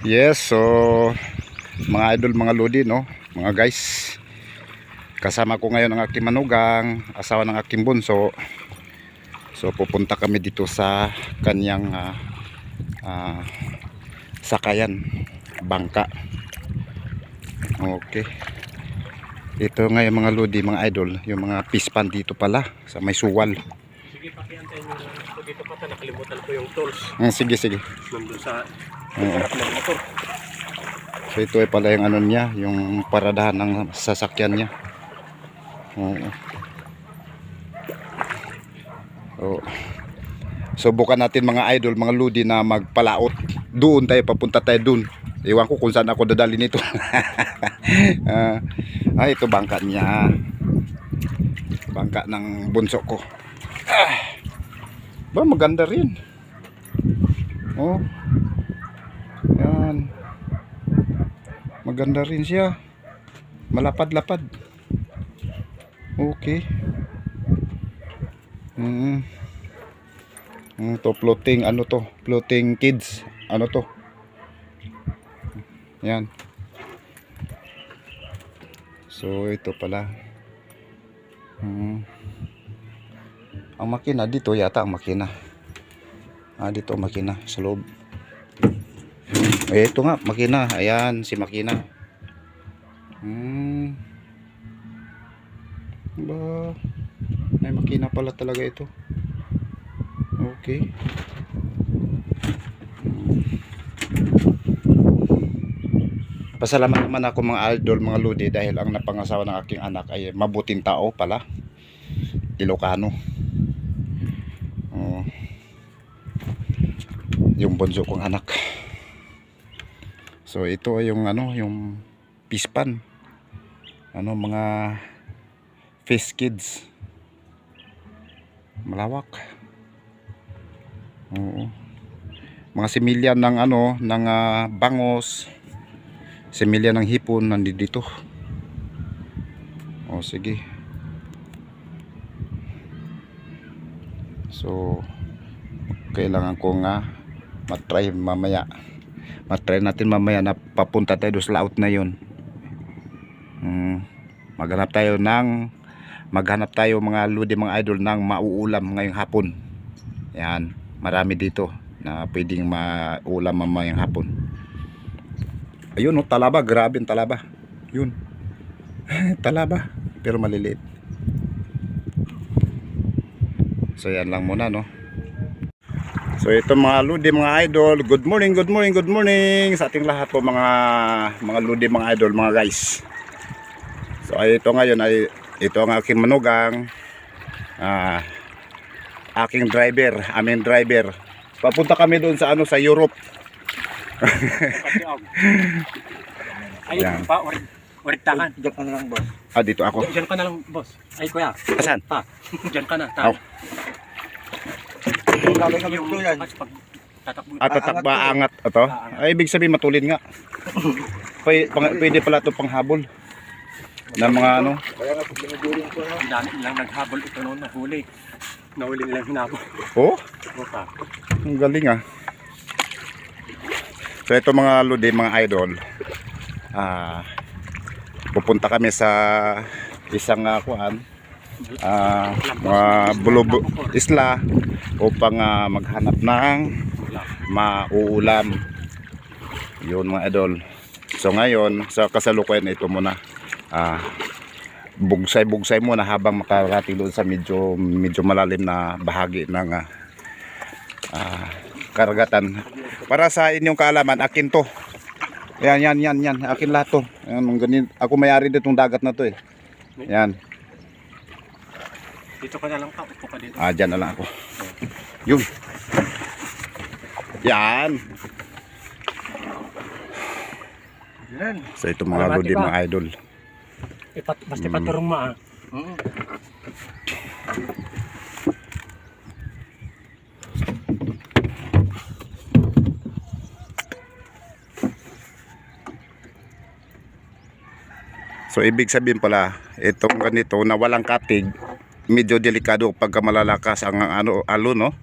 Yes, so mga idol, mga lodi, no, mga guys, kasama ko ngayon ang aking manugang, asawa ng aking bunso. So pupunta kami dito sa kanyang sakayan, bangka. Okay, ito ngayon mga lodi, mga idol, yung mga pispan dito pala sa may suwal. Sige, pakiantay nyo lang ako dito pa, nakalimutan ko yung tools. Sige, sige. Nandun sa harap ng motor. So ito ay pala yung ano niya, yung paradahan ng sasakyan niya. Oo. Subukan natin mga idol, mga lodi, na magpalaot. Doon tayo, papunta tayo doon. Iwan ko kung saan ako dadali nito. Ito bangka niya. Bangka ng bunso ko. Ba, maganda rin. Oh. Yan. Maganda rin siya. Malapad-lapad. Okay. To floating, ano to? Floating kids. Ano to? Yan. So ito pala. Ang makina dito yata, ang makina. Dito ang makina sa loob. Ito nga, makina. Ayan, si makina. Ba, may makina pala talaga ito. Okay. Pasalamat naman ako mga idol, mga lodi, dahil ang napangasawa ng aking anak ay mabuting tao pala. Ilocano. Yung bunso kong anak. So ito ay yung ano, yung pispan. Ano, mga fish kids. Malawak. Oo. Mga similya ng ano, ng bangos, similya ng hipon nandito. Sige. So kailangan ko nga matry mamaya. Matry natin mamaya na papunta tayo sa laut na yun. Maghanap tayo mga lodi, mga idol, ng mauulam ngayong hapon. Yan, marami dito na pwedeng mauulam mamayang hapon. Ayun, talaba, grabe ang talaba. Yun. Talaba, pero maliliit. So yan lang muna, no. So ito mga lodi, mga idol, good morning sa ating lahat po, mga lodi, mga idol, mga guys. So ito ngayon ay ito ang aking manugang, aking driver, aming driver. Papunta kami doon sa ano, sa Europe. Ay, pa, ulit-takan. Diyan ka na lang, boss. Dito ako. Diyan ka na lang, boss. Ay, kuya. Asan? Pa, diyan ka na. Tatakba, angat ito. Ay, ibig sabihin matulid nga. Pwede pala ito panghabol na mga ano. Dami nilang naghabol ito noon, nahuli. Nahuli nilang hinabol. Ang galing So ito mga lodi, mga idol, pupunta kami sa isang mga isla upang maghanap ng mauulam. Yun mga idol. So ngayon sa kasalukuyan ito muna, bugsay muna habang makarating doon sa medyo malalim na bahagi ng karagatan. Para sa inyong kaalaman, akin to. Yan, akin lahat to. Yan, ako may-ari ditong dagat na to eh. Yan. Dito ka na lang, upo ka dito. Dyan na lang ako. Yun. Yan. So ito mga lodi, mga idol. Basta paturong ma. So ibig sabihin pala, itong ganito na walang katig, medyo delikado pagka malalakas ang alon, no?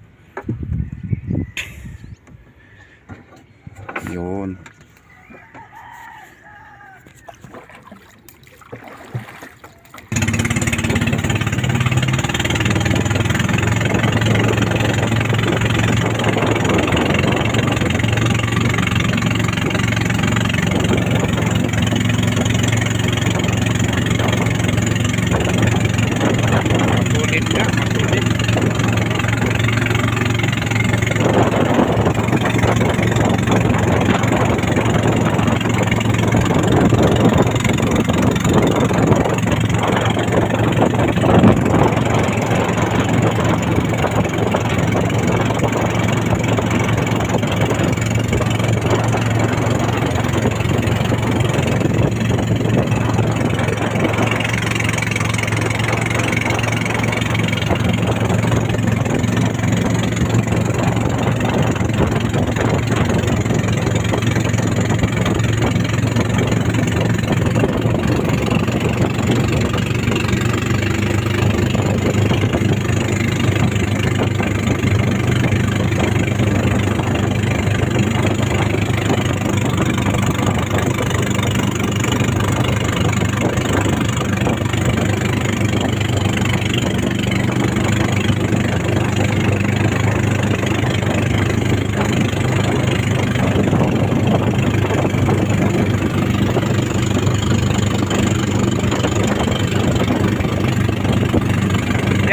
Yun.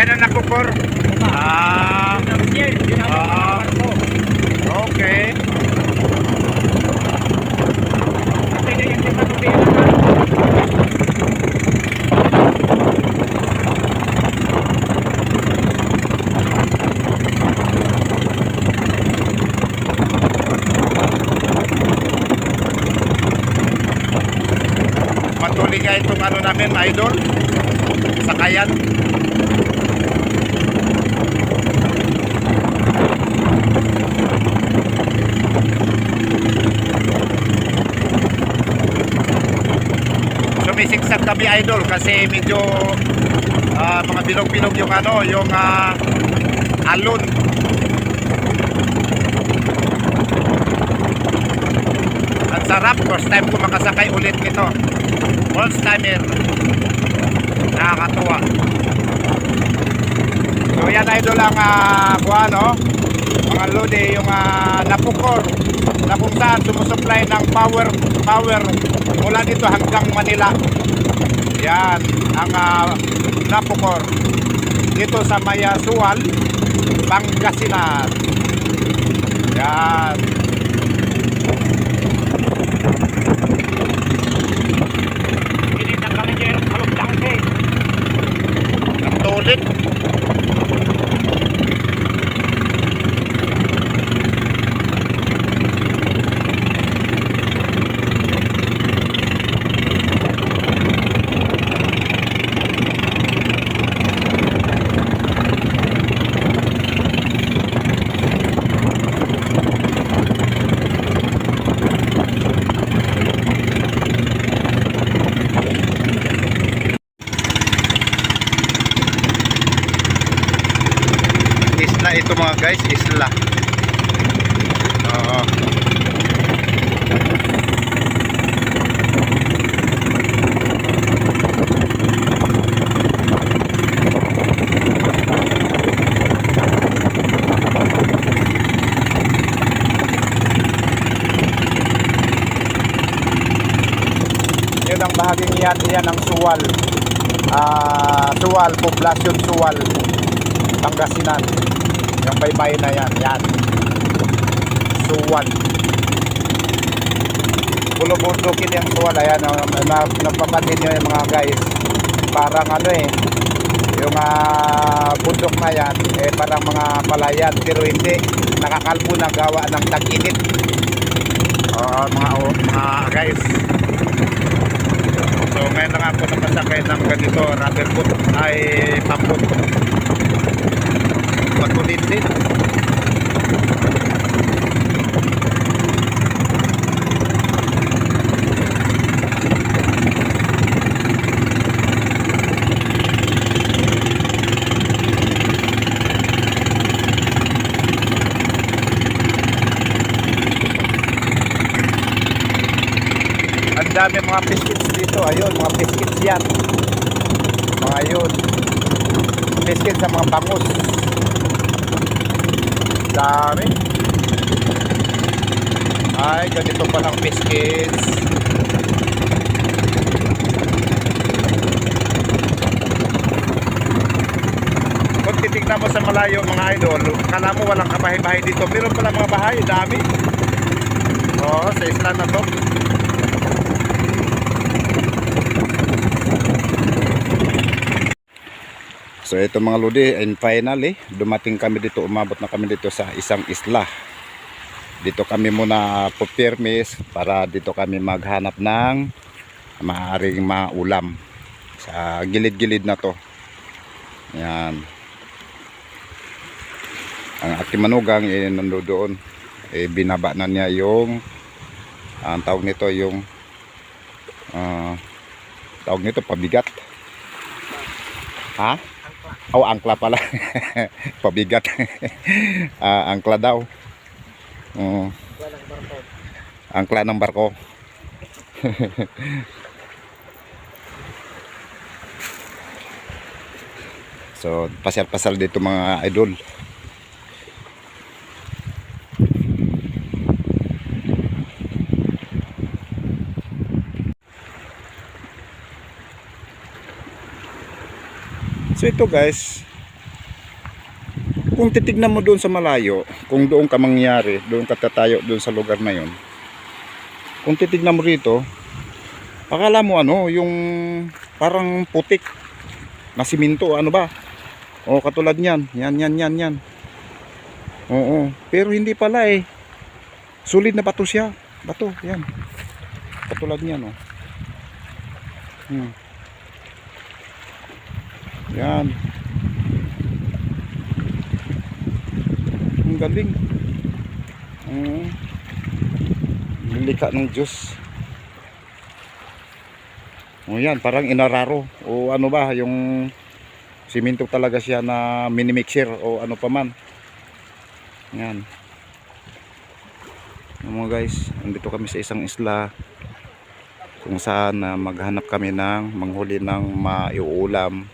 Yan ang napukor. Ah, okay. Matuloy nga itong ano namin, mga idol. Sakayan. Sumisiksag kami, idol, kasi medyo mga bilog-bilog yung ano, yung alon. Ang sarap, first time ko makasakay ulit nito. First timer. Nakakatuwa. So yan, idol, ang ano, mga lodi, yung napukor na kung saan sumusupply ng power mula dito hanggang Manila. Yan ang napukor dito sa Maya Sual, Pangasinan. Yan. Tulit. Isla ito mga guys, isla. Oo. Yun ang bahaging yan ang Suwal. Suwal, Poblacion Suwal, Pangasinan. Yung baybay na yan, yan. Suwal. Bulubundukin yung Suwal. Ayan, napapansin nyo yung mga guys. Parang ano yung bundok na yan, parang mga palayan. Pero hindi, nakakalbo na gawa ng tag-init. Mga guys. So ngayon lang ako napasakay ng ganito, rubber boot ay pambot. Matulid din. Ang dami mga biscuits dito. Ayun, mga biscuits yan. Mga yun. Biscuits sa mga bangus. Dami. Ay, ganito palang biscuits. Kung titignan mo sa malayo mga idol, kala mo walang kabahay-bahay dito. Meron pala mga bahay, dami. Oo, sa isla na to. So ito mga lodi, and finally dumating kami dito, umabot na kami dito sa isang isla. Dito kami muna pupirmis para dito kami maghanap ng maaaring maulam sa gilid-gilid na to. Yan. Ang aking manugang nandoon, binaba na niya yung ang tawag nito, yung tawag nito pabigat. Ha? Oh, angkla pala. Pabigat. Angkla daw. Angkla ng barko. So, pasal-pasal dito mga idol. So ito guys, kung titignan mo doon sa malayo, kung doon ka mangyari, doon ka tatayo doon sa lugar na yon, kung titignan mo rito, akala mo ano, yung parang putik na simento, ano ba? O katulad niyan, yan. Oo, pero hindi pala eh. Solid na bato siya. Bato, yan. Katulad niyan, oh. Yan. Ang galing. Lilika ng Diyos. O yan, parang inararo. O ano ba, yung simento talaga siya na minimixer o ano pa man. Yan. Mga guys, nandito kami sa isang isla kung saan maghanap kami ng manghuli ng maiuulam.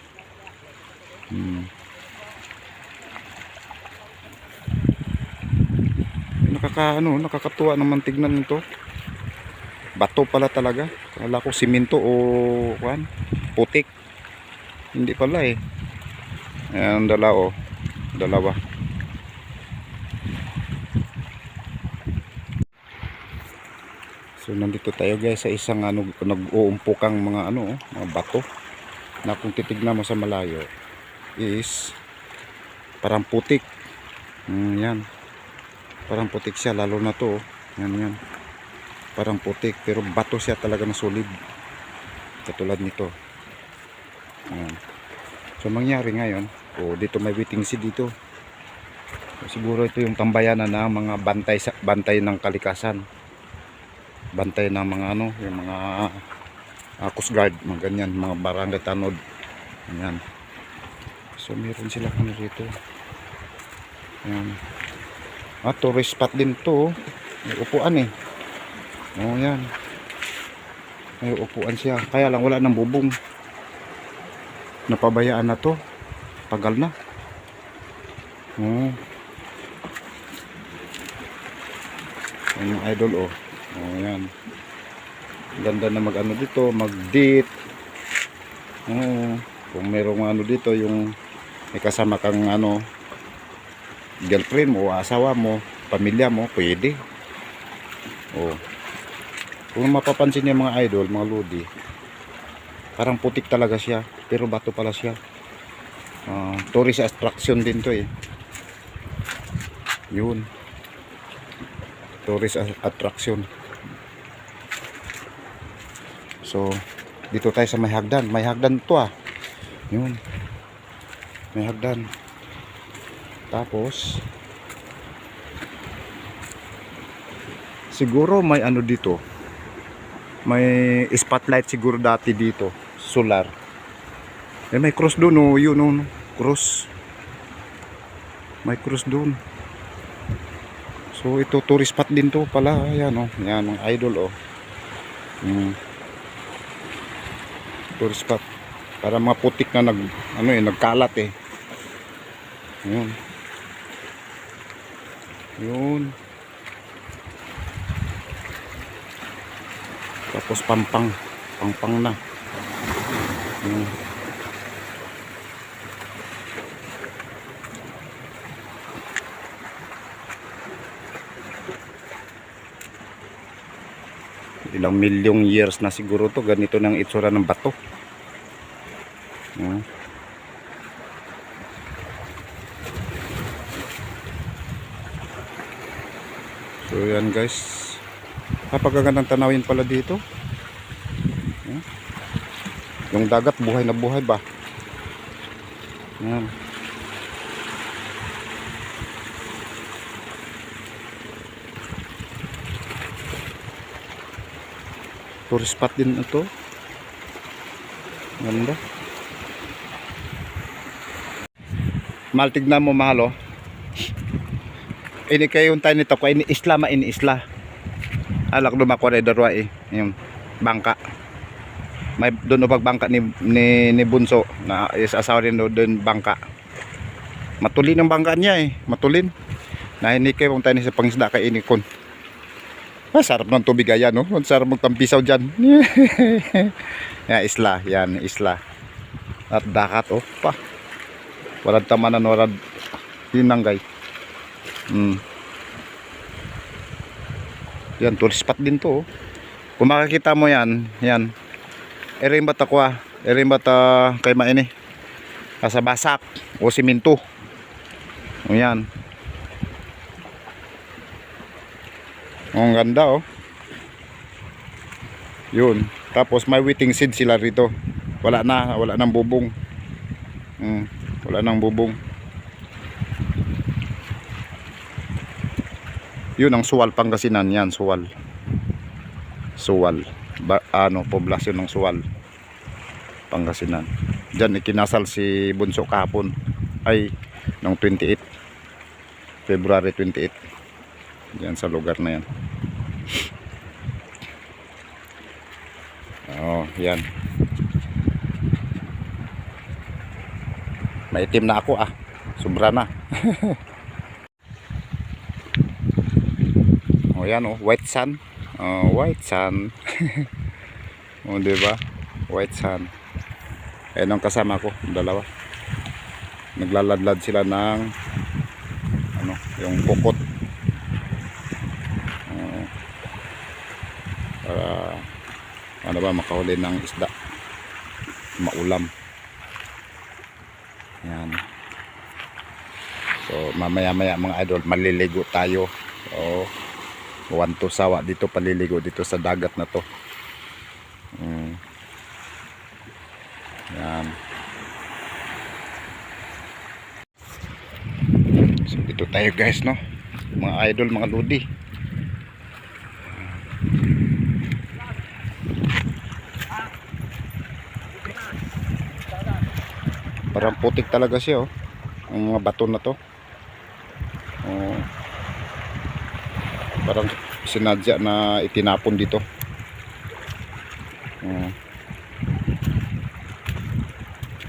Nakakatuwa naman tignan nito. Bato pala talaga. Kala ko simento o putik. Hindi pala eh. Ayan, dalawa. So nandito tayo guys sa isang nag-uumpukang mga mga bato na kung titignan mo sa malayo is parang putik. Yan. Parang putik siya, lalo na to. Yan. Parang putik pero bato siya talaga na solid. Katulad nito. Yan. So mangyari ngayon, dito may waiting seed dito. So, siguro ito yung tambayanan ng mga bantay ng kalikasan. Bantay ng mga yung mga Coast Guard, mga ganyan, mga barangay tanod. Ayan. So meron sila dito. Ayan. Tourist spot din to. May upuan eh. Yan. May upuan siya. Kaya lang wala ng bubong. Napabayaan na to. Tagal na. Ayan yung idol yan. Ganda na dito, mag-date. Kung merong dito, yung may kasama kang girlfriend mo, asawa mo, pamilya mo, pwede. Kung mapapansin niyo mga idol, mga lodi, parang putik talaga siya, pero bato pala siya. Tourist attraction din to eh. Yun. Tourist attraction. So, dito tayo sa may hagdan. May hagdan to ah. Yun. May hagdan. Tapos siguro may dito. May spotlight siguro dati dito, solar. May cross doon yun cross. May cross doon. So ito tourist spot din to pala. Ayan yan ang idol tourist spot. Para mga putik na nagkalat eh. Yun. Tapos pampang na. Ilang milyong years na siguro to, ganito nang itsura ng bato. So yan guys, napakagandang tanawin pala dito. Yung dagat buhay na buhay ba. Yan. Tourist spot din ito. Ganda. Mahal, tignan mo mahal ini kayo yung tayo nito ko ini isla alak lumako na darwa yung bangka may doon pag bangka ni Bunso na is asawa rin doon bangka matulin ang bangka niya matulin na ini kayo yung tayo sa pangisda kay inikon. Sarap ng tubig ayan sarap magtampisaw dyan. Yan isla at dakat pa walang tamanan Hinanggay. Yan, tourist spot din to. Kung makikita mo yan, yan. Erimbat ako Erimbat kay maini. Sa basak o siminto. O yan. Ang ganda Yun. Tapos may waiting seed sila rito. Wala nang bubong. Wala nang bubong. Yun ang Suwal, Pangasinan. Yan, Suwal. Poblasyon ng Suwal, Pangasinan. Diyan ikinasal si Bunso kahapon. Ay, noong 28. February 28. Diyan sa lugar na yan. Yan. Maitim na ako Sobra na. Yan white sun. White sun. Diba? White sun. Ayan ang kasama ko, dalawa. Naglaladlad sila ng yung bukot. Para makahuli ng isda. Maulam. Yan. So mamaya-maya mga idol, maliligo tayo. So wanto sawa dito, paliligo dito sa dagat na to. Yan. So dito tayo guys, no, mga idol, mga lodi. Parang putik talaga siya ang mga bato na to. Parang sinadya na itinapon dito.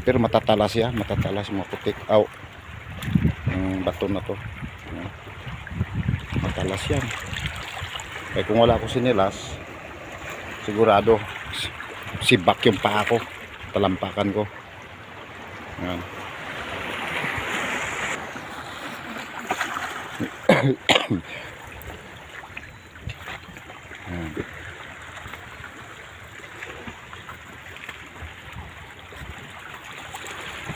Pero matatalas siya, matatalas mga putik. Bato na to. Matalas yan. Kaya kung wala ako sinilas, sigurado sibak yung paa ko, talampakan ko. Yan.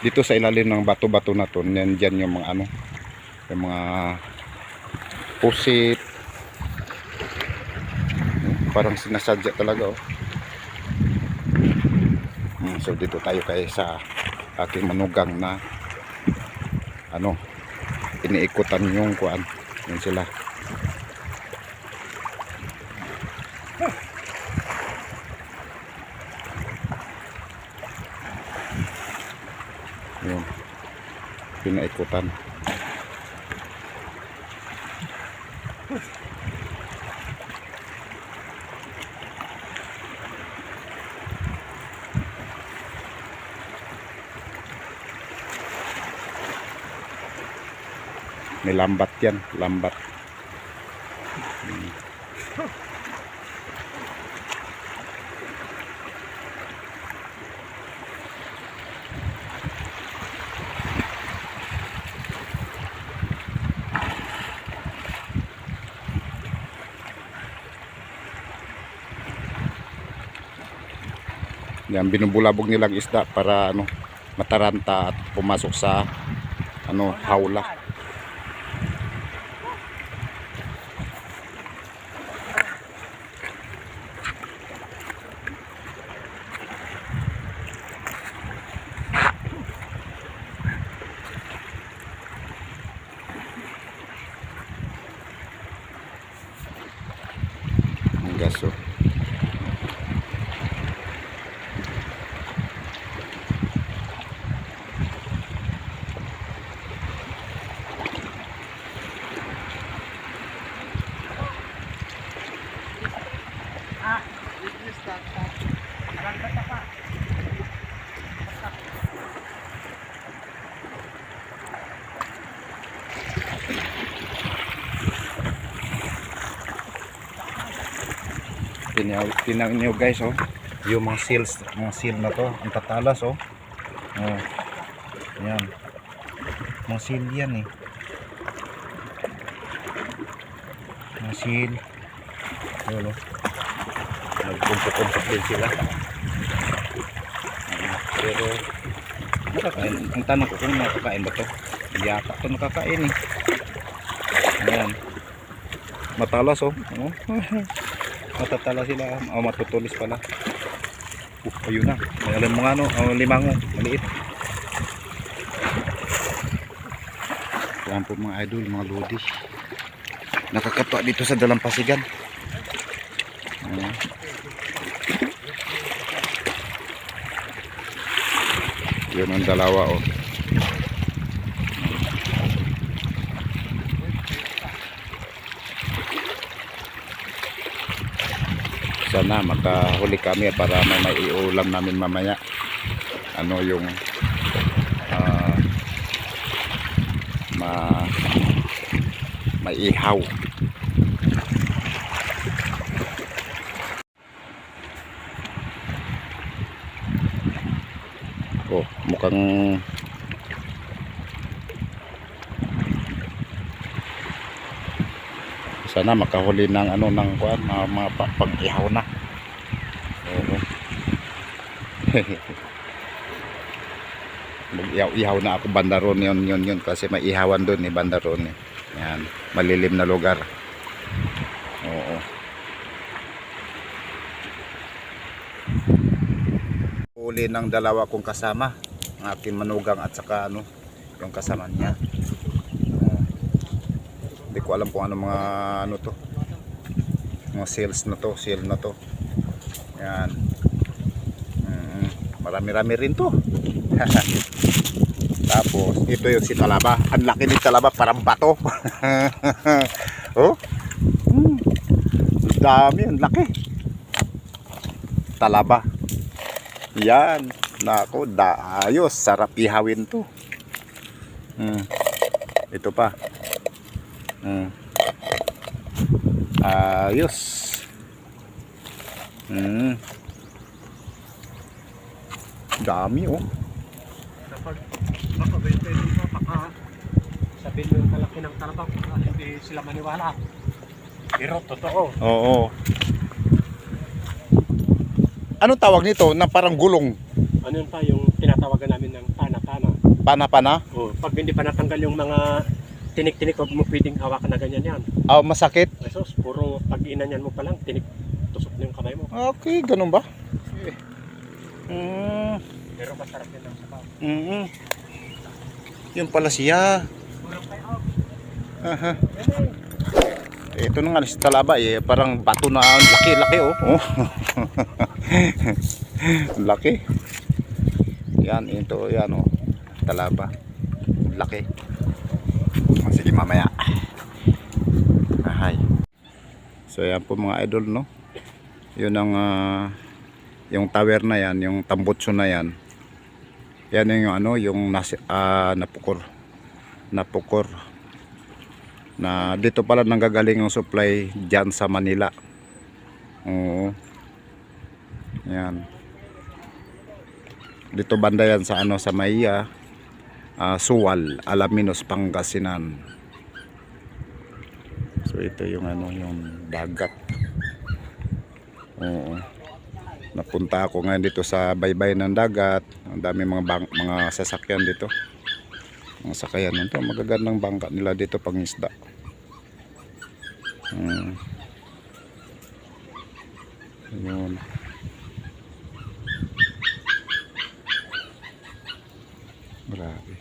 Dito sa ilalim ng bato-bato na to, nandiyan yung mga yung mga pusit. Parang sinasadya talaga So dito tayo kay sa aking manugang na iniikutan yung kuan. Yan sila. Yun, pinaikutan. May lambat yan, lambat. Yan, binubulabog nilang isda para mataranta at pumasok sa hawla. Ang gaso. Tingnan niyo guys, yung mga seals, mga seal na to, ang tatalas yan, mga seal yan mga seal. Ayun o. Nagkumpok-kumpok din sila. Pero nakakain. Ang tanong ko kung nakakain ba to? Yata to nakakain eh. Ayan. Matalas oh. Matatala sila. Matutulis pala. Ayun na. May alam mga ano. Limango. Maliit. Yan po mga idol, mga lodi. Nakakatuwa dito sa Dalampasigan. Yun ang dalawa oh. Sana makahuli kami para may iulam namin mamaya. Ano yung maihaw. Oh, mukhang sana makahuli ng ano ng kuan, mga pag-ihaw na. Oo. Mag-ihaw na ako bandaron yun kasi may ihawan doon eh, bandaron eh. Yan, malilim na lugar. Oo. Uli ng dalawa kong kasama, ang aking manugang at saka ano, yung kasama niya. Hindi ko alam kung ano mga ano to. Mga sales na to, sale na to. Yan. Marami-rami rin to. Tapos ito yung si talaba. Ang laki ni talaba, parang bato. Oh. Dami, ang laki. Talaba. Yan. Nako, ayos, sarap ihawin to. Ito pa. Ayos. Dami oh. Kapag makabenta dito, baka sabihin mo yung kalaki ng talabak, hindi sila maniwala. Pero totoo. Oo. Ano tawag nito na parang gulong? Ano yun pa yung tinatawagan namin ng pana-pana. Pana-pana? Oh, pag hindi pa natanggal yung mga tinik-tinik, huwag mo pwedeng hawakan na ganyan yan. Oh, masakit? Esos, puro pag inanyan mo pa lang, tinik, tusok na yung kamay mo. Okay, ganun ba? Pero masarap yan ang sabaw. Yun pala siya. Aha. Ito na nga si talaba eh, parang bato na laki-laki oh. Laki. Yan, ito yan oh. Talaba. Laki. Sige mamaya. Ahay. So yan po mga idol no. Yun ang yung tower na yan, yung tambutso na yan. Yan yung ano, yung napukor. Napukor. Na dito pala nanggagaling yung supply diyan sa Manila. Oo. Yan. Dito banda yan sa ano, sa Maya, Suwal, Alaminos, Pangasinan. So ito yung ano, yung dagat. Oo. Napunta ako ngayon dito sa baybay ng dagat. Ang dami mga sasakyan dito. Mga sakayan nito, magagandang bangka nila dito pang isda. Yun. Grabe.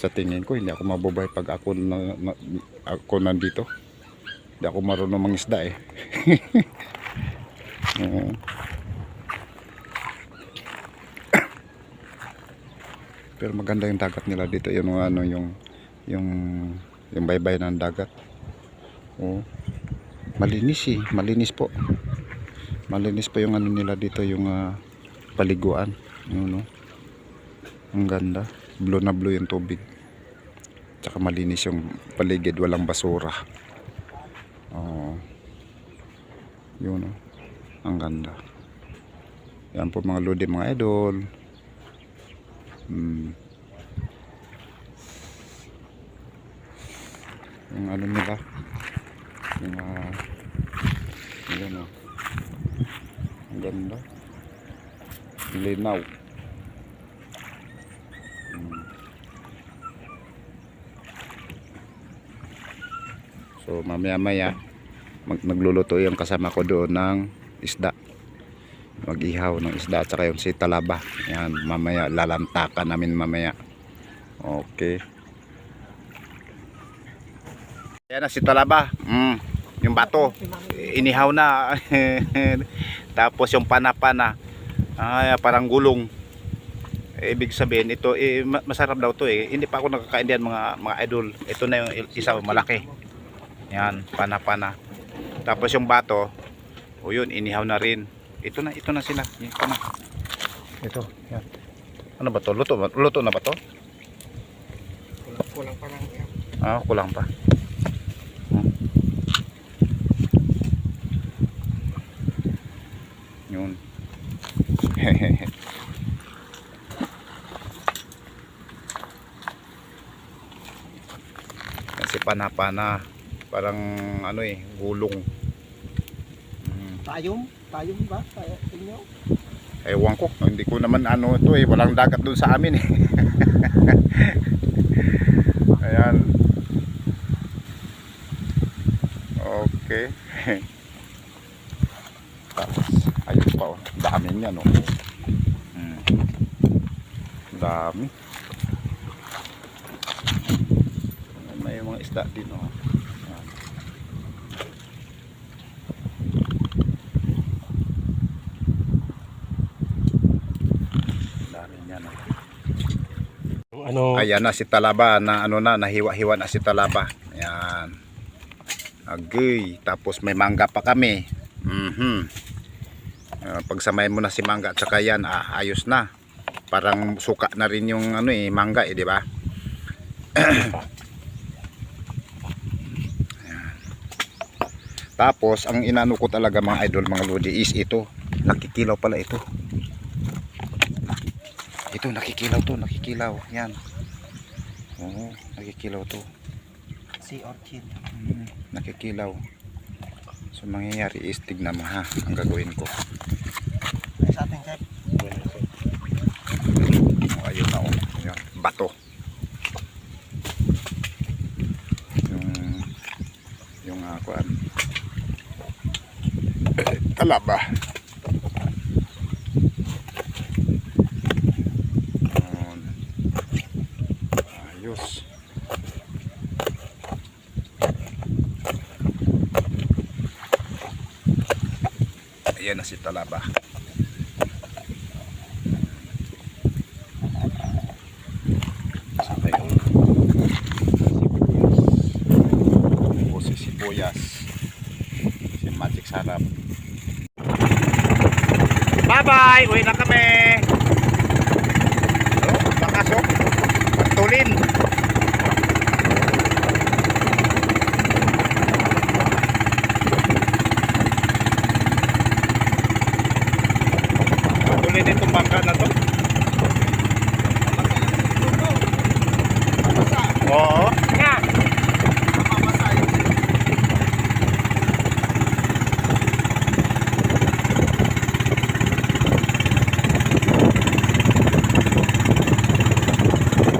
Sa tingin ko hindi ako mabubuhay pag ako nandito. Hindi ako marunong mangisda eh. Pero maganda yung dagat nila dito, yung ano, yung baybay ng dagat. Oh. Malinis eh, malinis po. Malinis po yung ano nila dito, yung paliguan. Yun, no? Ang ganda. Blue na blue yung tubig. Tsaka malinis yung paligid, walang basura. Oh. Yun, no? Ang ganda. Yan po mga lodi, mga idol. Yung ano nila, Ayan o. Ang ganda. Linaw. So mamaya magluluto yung kasama ko doon ng isda. Mag-ihaw ng isda at saka yung si talaba. Yan, mamaya lalantakan namin mamaya. Okay. Yan na si talaba. Yung bato inihaw na. Tapos yung panapana parang gulong. Ibig sabihin ito masarap daw to Hindi pa ako nakakain diyan mga idol. Ito na yung isa malaki. Yan, panapana. Tapos yung bato, yun inihaw na rin. Ito na sila. Ito na. Ito, yan. Ano ba to? Luto na ba to? Kulang pa lang yan. Kulang pa. Yun. Kasi panapana. Parang gulong. Tayong ba? Inyo? Ewan ko, hindi ko naman ito walang dagat doon sa amin Ayan. Okay. Tapos, ayun pa dami niya dami. May mga isda din Ayan na si talaba na nahiwa-hiwa na si talaba. Ayan. Agay, tapos may mangga pa kami. Pagsamahin mo na si mangga at saka yan, ayos na. Parang suka na rin yung mangga di ba? Tapos ang inano ko talaga mga idol, mga lodi is ito. Nakikilaw pala ito. Ito nakikilaw. Yan. Oo, nakikilaw to. Sea orchid. Nakikilaw. So mangyayari is tignan mo ang gagawin ko. Ay, sa atin, Chef. Ayun na Yan, bato. Yung kuan. Talaba. Ayos. Ayan na si talaba. Saka yung si sibuyas, si magic sarap. Bye bye, uwi na kami. Bakasok, tulin. Tulin itong bangka na to. Oo. Nga.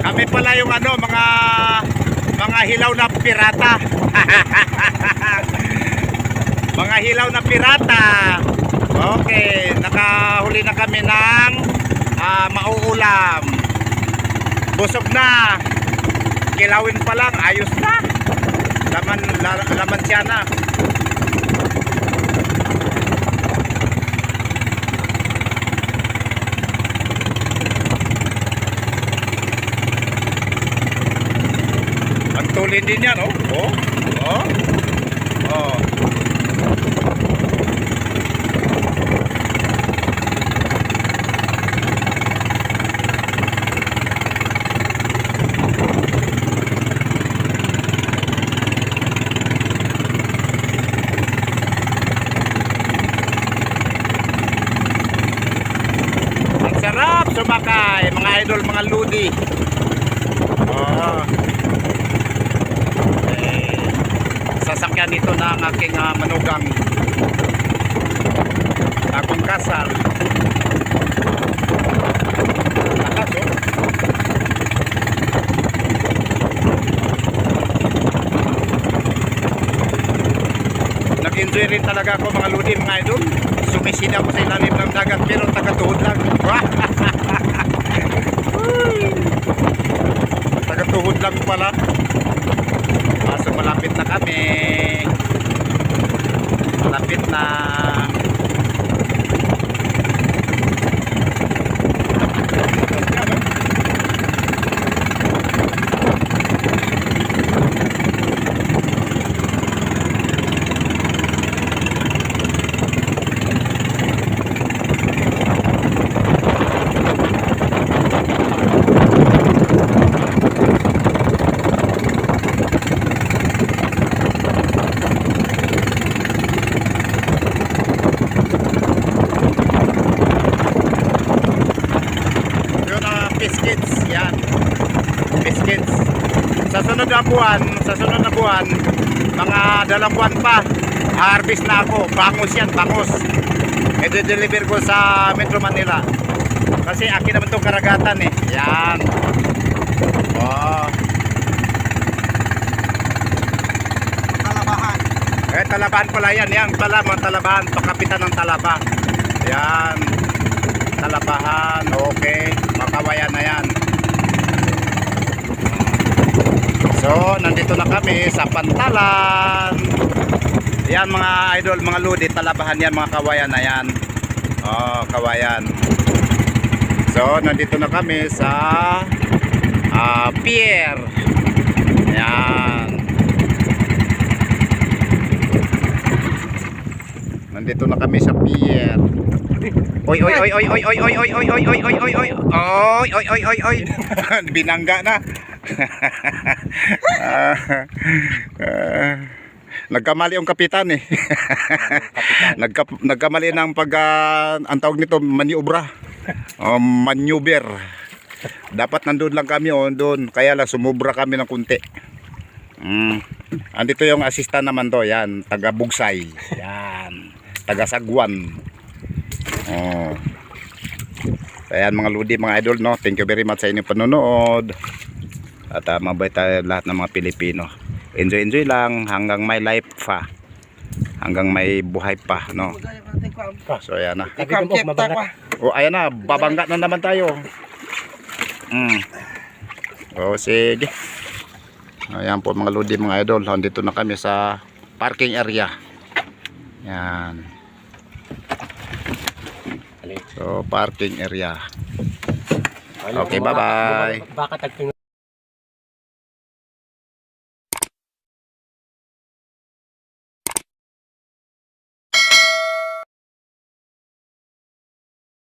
Kami pala yung mga hilaw na pirata. Mga hilaw na pirata. Okay, nakahuli na kami ng mauulam. Busog na. Kilawin pa lang, ayos na. Laman siya na. Ang tulin din yan, Ang sarap sumakay, mga idol, mga ludi. Sasakyan nito na ang aking manugang. Bagong kasal. Lakas, oh. Nag-enjoy rin talaga ako mga lodi, mga idol. Sumisina ako sa ilalim ng dagat pero tagatuhod lang. Tagatuhod lang pala. So malapit na kami. Malapit na. Biscuits, yan. Biscuits. Sa sunod na buwan, mga 2 buwan pa, harvest na ako. Bangus yan, bangus. I-deliver ko sa Metro Manila. Kasi akin naman itong karagatan eh. Yan. Oh. Talabahan. Talabahan pala yan. Yan pala mga talabahan. Pakapitan ng talaba. Yan. Talabahan. Okay. Makawayan na yan. So, nandito na kami sa Pantalan. Yan mga idol, mga lodi, talabahan yan, mga kawayan na yan. Oh, kawayan. So, nandito na kami sa pier. Yan. Nandito na kami sa pier. Oy oy oy oy oy oy oy oy oy oy oy oy oy oy oy oy oy oy binangga na. Nagkamali ang kapitan eh. Nagkamali ng pag ang tawag nito maniobra. Maneuver. Dapat nandoon lang kami doon, kaya lang sumubra kami ng kunti. Andito yung assistant naman to, yan, taga Bugsay. Yan. Taga Sagwan. Oh. Ayan mga lodi, mga idol, no. Thank you very much sa inyong panonood. At mabait tayo lahat ng mga Pilipino. Enjoy lang hanggang may life pa. Hanggang may buhay pa, no. So ayan na. Oh, ayan na, babangga na naman tayo. Oh, sige. Ayan po mga lodi, mga idol. Dito na kami sa parking area. Yan. So, parking area. Okay, bye-bye. Baka tagping